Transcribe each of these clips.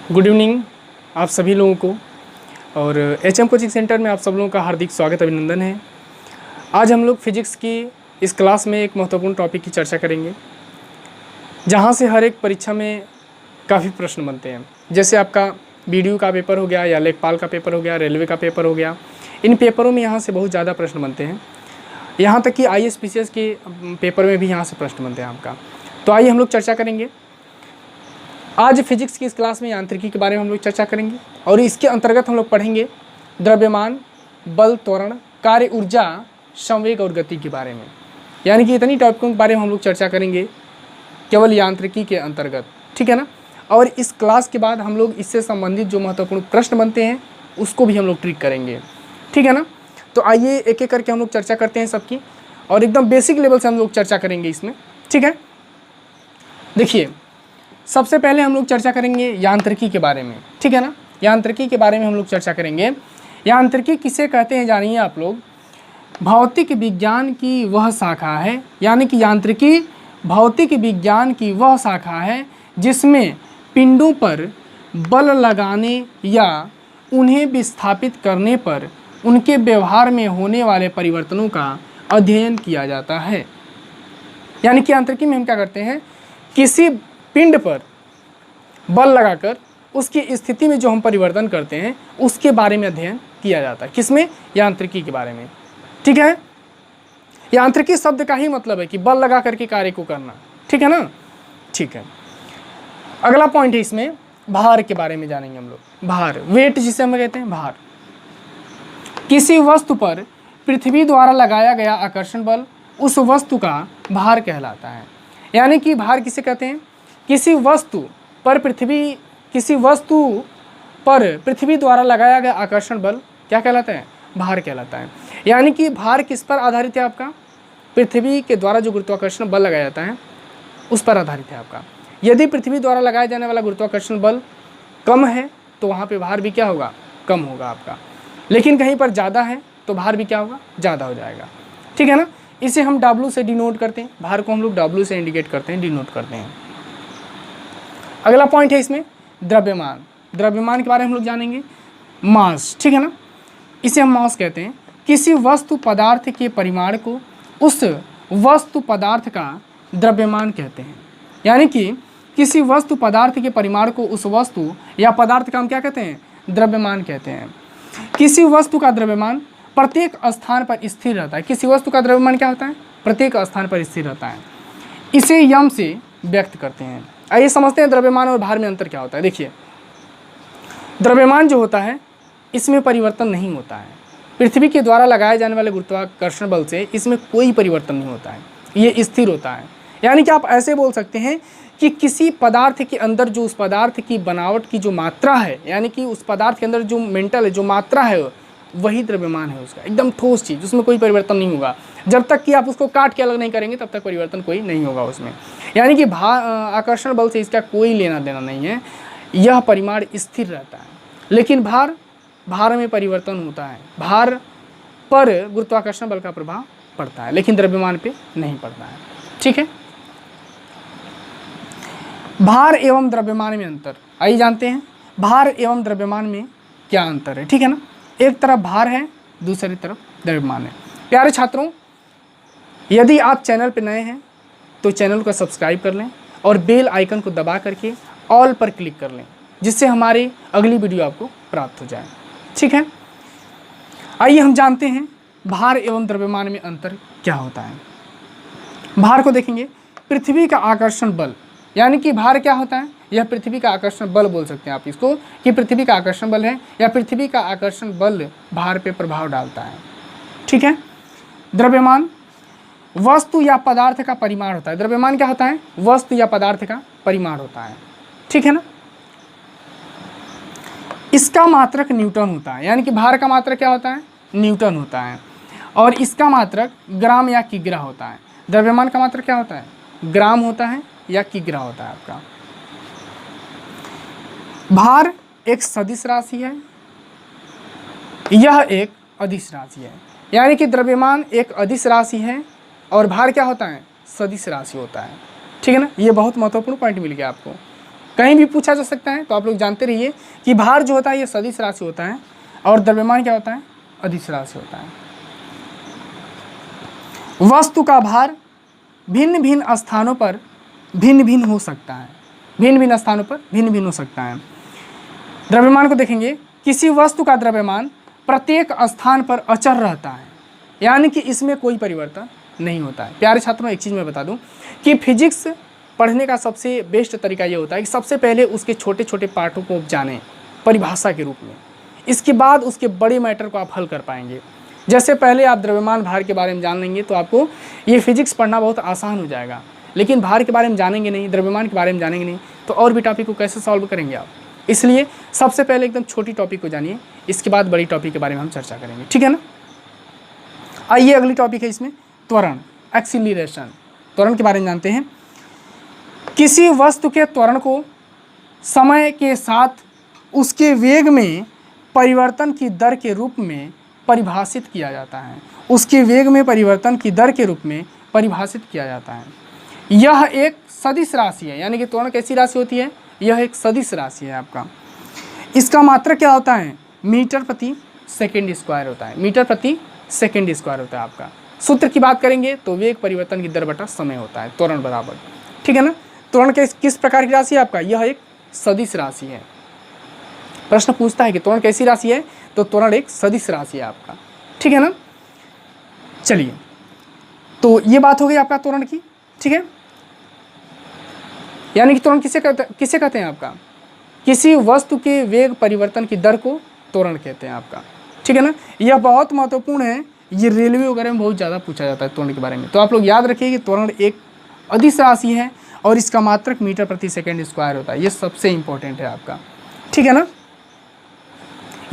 Good evening आप सभी लोगों को। और एचएम कोचिंग सेंटर में आप सब लोगों का हार्दिक स्वागत अभिनंदन है। आज हम लोग फिजिक्स की इस क्लास में एक महत्वपूर्ण टॉपिक की चर्चा करेंगे, जहां से हर एक परीक्षा में काफ़ी प्रश्न बनते हैं। जैसे आपका बीडीयू का पेपर हो गया या लेखपाल का पेपर हो गया, रेलवे का पेपर हो गया। इन पेपरों में यहाँ से बहुत ज़्यादा प्रश्न बनते हैं। यहाँ तक कि IAS PCS के पेपर में भी यहाँ से प्रश्न बनते हैं आपका। तो आइए हम लोग चर्चा करेंगे। आज फिजिक्स की इस क्लास में यांत्रिकी के बारे में हम लोग चर्चा करेंगे और इसके अंतर्गत हम लोग पढ़ेंगे द्रव्यमान, बल, त्वरण, कार्य ऊर्जा, संवेग और गति के बारे में। यानी कि इतनी टॉपिकों के बारे में हम लोग चर्चा करेंगे केवल यांत्रिकी के अंतर्गत, ठीक है ना। और इस क्लास के बाद हम लोग इससे संबंधित जो महत्वपूर्ण प्रश्न बनते हैं उसको भी हम लोग ट्रिक करेंगे, ठीक है ना। तो आइए एक एक करके हम लोग चर्चा करते हैं सबकी, और एकदम बेसिक लेवल से हम लोग चर्चा करेंगे इसमें, ठीक है। देखिए, सबसे पहले हम लोग चर्चा करेंगे यांत्रिकी के बारे में, ठीक है ना। यांत्रिकी के बारे में हम लोग चर्चा करेंगे। यांत्रिकी किसे कहते हैं जानिए आप लोग। भौतिक विज्ञान की वह शाखा है, यानी कि यांत्रिकी भौतिक विज्ञान की वह शाखा है जिसमें पिंडों पर बल लगाने या उन्हें विस्थापित करने पर उनके व्यवहार में होने वाले परिवर्तनों का अध्ययन किया जाता है। यानी कि यांत्रिकी में हम क्या करते हैं, किसी पिंड पर बल लगाकर उसकी स्थिति में जो हम परिवर्तन करते हैं उसके बारे में अध्ययन किया जाता है। किसमें? यांत्रिकी के बारे में, ठीक है। यांत्रिकी शब्द का ही मतलब है कि बल लगा करके कार्य को करना, ठीक है ना, ठीक है। अगला पॉइंट है इसमें भार के बारे में जानेंगे हम लोग। भार, वेट जिसे हम कहते हैं, भार। किसी वस्तु पर पृथ्वी द्वारा लगाया गया आकर्षण बल उस वस्तु का भार कहलाता है। यानी कि भार किसे कहते हैं, किसी वस्तु पर पृथ्वी द्वारा लगाया गया आकर्षण बल क्या कहलाता है, भार कहलाता है। यानी कि भार किस पर आधारित है आपका, पृथ्वी के द्वारा जो गुरुत्वाकर्षण बल लगाया जाता है उस पर आधारित है आपका। यदि पृथ्वी द्वारा लगाया जाने वाला गुरुत्वाकर्षण बल कम है तो वहाँ पे भार भी क्या होगा, कम होगा आपका। लेकिन कहीं पर ज़्यादा है तो भार भी क्या होगा, ज़्यादा हो जाएगा, ठीक है ना। इसे हम W से डिनोट करते हैं, भार को हम लोग W से इंडिकेट करते हैं, डिनोट करते हैं। अगला पॉइंट है इसमें द्रव्यमान। द्रव्यमान के बारे में हम लोग जानेंगे। मास, ठीक है ना, इसे हम मास कहते हैं। किसी वस्तु पदार्थ के परिमाण को उस वस्तु पदार्थ का द्रव्यमान कहते हैं। यानी कि किसी वस्तु पदार्थ के परिमाण को उस वस्तु या पदार्थ का हम क्या कहते हैं, द्रव्यमान कहते हैं। किसी वस्तु का द्रव्यमान प्रत्येक स्थान पर स्थिर रहता है। किसी वस्तु का द्रव्यमान क्या होता है, प्रत्येक स्थान पर स्थिर रहता है। इसे यम से व्यक्त करते हैं। आइए समझते हैं द्रव्यमान और भार में अंतर क्या होता है। देखिए, द्रव्यमान जो होता है इसमें परिवर्तन नहीं होता है। पृथ्वी के द्वारा लगाए जाने वाले गुरुत्वाकर्षण बल से इसमें कोई परिवर्तन नहीं होता है, ये स्थिर होता है। यानी कि आप ऐसे बोल सकते हैं कि किसी पदार्थ के अंदर जो उस पदार्थ की बनावट की जो मात्रा है, यानी कि उस पदार्थ के अंदर जो मेंटल है, जो मात्रा है, वही द्रव्यमान है उसका। एकदम ठोस चीज़, उसमें कोई परिवर्तन नहीं होगा। जब तक कि आप उसको काट के अलग नहीं करेंगे तब तक परिवर्तन कोई नहीं होगा उसमें। यानी कि आकर्षण बल से इसका कोई लेना देना नहीं है, यह परिमाण स्थिर रहता है। लेकिन भार में परिवर्तन होता है। भार पर गुरुत्वाकर्षण बल का प्रभाव पड़ता है लेकिन द्रव्यमान पे नहीं पड़ता है, ठीक है। भार एवं द्रव्यमान में अंतर, आइए जानते हैं भार एवं द्रव्यमान में क्या अंतर है, ठीक है ना। एक तरफ भार है, दूसरी तरफ द्रव्यमान है। प्यारे छात्रों, यदि आप चैनल पर नए हैं तो चैनल को सब्सक्राइब कर लें और बेल आइकन को दबा करके ऑल पर क्लिक कर लें, जिससे हमारी अगली वीडियो आपको प्राप्त हो जाए, ठीक है। आइए हम जानते हैं भार एवं द्रव्यमान में अंतर क्या होता है। भार को देखेंगे, पृथ्वी का आकर्षण बल, यानी कि भार क्या होता है, यह पृथ्वी का आकर्षण बल बोल सकते हैं आप इसको, कि पृथ्वी का आकर्षण बल है या पृथ्वी का आकर्षण बल भार पे प्रभाव डालता है, ठीक है। द्रव्यमान वस्तु या पदार्थ का परिमाण होता है। द्रव्यमान क्या होता है, वस्तु या पदार्थ का परिमाण होता है, ठीक है ना। इसका मात्रक न्यूटन होता है। यानी कि भार का मात्रक क्या होता है, न्यूटन होता है, और इसका मात्रक ग्राम या किग्रा होता है। द्रव्यमान का मात्रक क्या होता है, ग्राम होता है या किग्रा होता है आपका। भार एक सदिश राशि है, यह एक अदिश राशि है। यानी कि द्रव्यमान एक अदिश राशि है और भार क्या होता है, सदिश राशि होता है, ठीक है ना। ये बहुत महत्वपूर्ण पॉइंट मिल गया आपको। कहीं भी पूछा जा सकता है। तो आप लोग जानते रहिए कि भार जो होता है ये सदिश राशि होता है और द्रव्यमान क्या होता है, अदिश राशि होता है। वस्तु का भार भिन्न भिन्न स्थानों पर भिन्न भिन्न हो सकता है, भिन्न भिन्न स्थानों पर भिन्न भिन्न हो सकता है। द्रव्यमान को देखेंगे, किसी वस्तु का द्रव्यमान प्रत्येक स्थान पर अचर रहता है, यानी कि इसमें कोई परिवर्तन नहीं होता है। प्यारे छात्रों, एक चीज़ मैं बता दूं कि फिजिक्स पढ़ने का सबसे बेस्ट तरीका ये होता है कि सबसे पहले उसके छोटे छोटे पार्टों को जानें परिभाषा के रूप में, इसके बाद उसके बड़े मैटर को आप हल कर पाएंगे। जैसे पहले आप द्रव्यमान भार के बारे में जान लेंगे तो आपको ये फिजिक्स पढ़ना बहुत आसान हो जाएगा, लेकिन भार के बारे में जानेंगे नहीं, द्रव्यमान के बारे में जानेंगे नहीं तो और भी टॉपिक को कैसे सॉल्व करेंगे आप। इसलिए सबसे पहले एकदम छोटी टॉपिक को जानिए, इसके बाद बड़ी टॉपिक के बारे में हम चर्चा करेंगे, ठीक है ना। आइए अगली टॉपिक है इसमें त्वरण, एक्सीलरेशन। त्वरण के बारे में जानते हैं। किसी वस्तु के त्वरण को समय के साथ उसके वेग में परिवर्तन की दर के रूप में परिभाषित किया जाता है। उसके वेग में परिवर्तन की दर के रूप में परिभाषित किया जाता है। यह एक सदिश राशि है, यानी कि त्वरण कैसी राशि होती है, यह एक सदिश राशि है आपका। इसका मात्रक क्या होता है, मीटर प्रति सेकंड स्क्वायर होता है, मीटर प्रति सेकंड स्क्वायर होता है आपका। सूत्र की बात करेंगे तो वेग परिवर्तन की दर बटा समय होता है, त्वरण बराबर, ठीक है ना। त्वरण किस प्रकार की राशि है आपका, यह एक सदिश राशि है। प्रश्न पूछता है कि त्वरण कैसी राशि है, तो त्वरण एक सदिश राशि है आपका, ठीक है ना। चलिए, तो ये बात हो गई आपका त्वरण की, ठीक है। यानी कि त्वरण किसे कहते हैं आपका, किसी वस्तु के वेग परिवर्तन की दर को त्वरण कहते हैं आपका, ठीक है ना। यह बहुत महत्वपूर्ण है, ये रेलवे वगैरह में बहुत ज़्यादा पूछा जाता है त्वरण के बारे में। तो आप लोग याद रखिए कि त्वरण एक अदिश राशि है और इसका मात्रक मीटर प्रति सेकंड स्क्वायर होता है। ये सबसे इंपॉर्टेंट है आपका, ठीक है ना।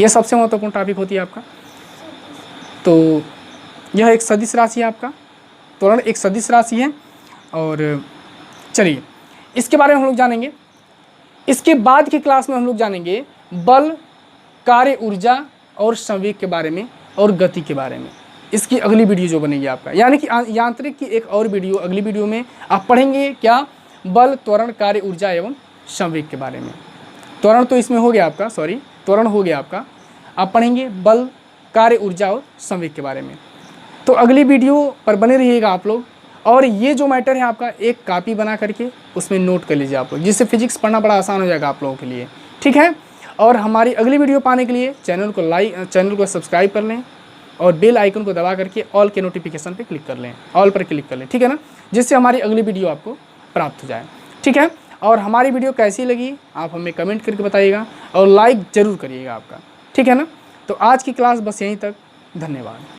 यह सबसे महत्वपूर्ण टॉपिक होती है आपका। तो यह एक सदिश राशि है आपका, त्वरण एक सदिश राशि है। और चलिए इसके बारे में हम लोग जानेंगे। इसके बाद की क्लास में हम लोग जानेंगे बल, कार्य ऊर्जा और संवेग के बारे में और गति के बारे में। इसकी अगली वीडियो जो बनेगी आपका, यानी कि यांत्रिक की एक और वीडियो, अगली वीडियो में आप पढ़ेंगे क्या, बल, त्वरण, कार्य ऊर्जा एवं संवेग के बारे में। त्वरण तो इसमें हो गया आपका, सॉरी त्वरण हो गया आपका, आप पढ़ेंगे बल, कार्य ऊर्जा और संवेग के बारे में। तो अगली वीडियो पर बने रहिएगा आप लोग। और ये जो मैटर है आपका, एक कॉपी बना करके उसमें नोट कर लीजिए आप लोग, जिससे फिजिक्स पढ़ना बड़ा आसान हो जाएगा आप लोगों के लिए, ठीक है। और हमारी अगली वीडियो पाने के लिए चैनल को सब्सक्राइब कर लें और बेल आइकन को दबा करके ऑल के नोटिफिकेशन पे क्लिक कर लें, ऑल पर क्लिक कर लें, ठीक है ना, जिससे हमारी अगली वीडियो आपको प्राप्त हो जाए, ठीक है। और हमारी वीडियो कैसी लगी आप हमें कमेंट करके बताइएगा और लाइक ज़रूर करिएगा आपका, ठीक है ना। तो आज की क्लास बस यहीं तक, धन्यवाद।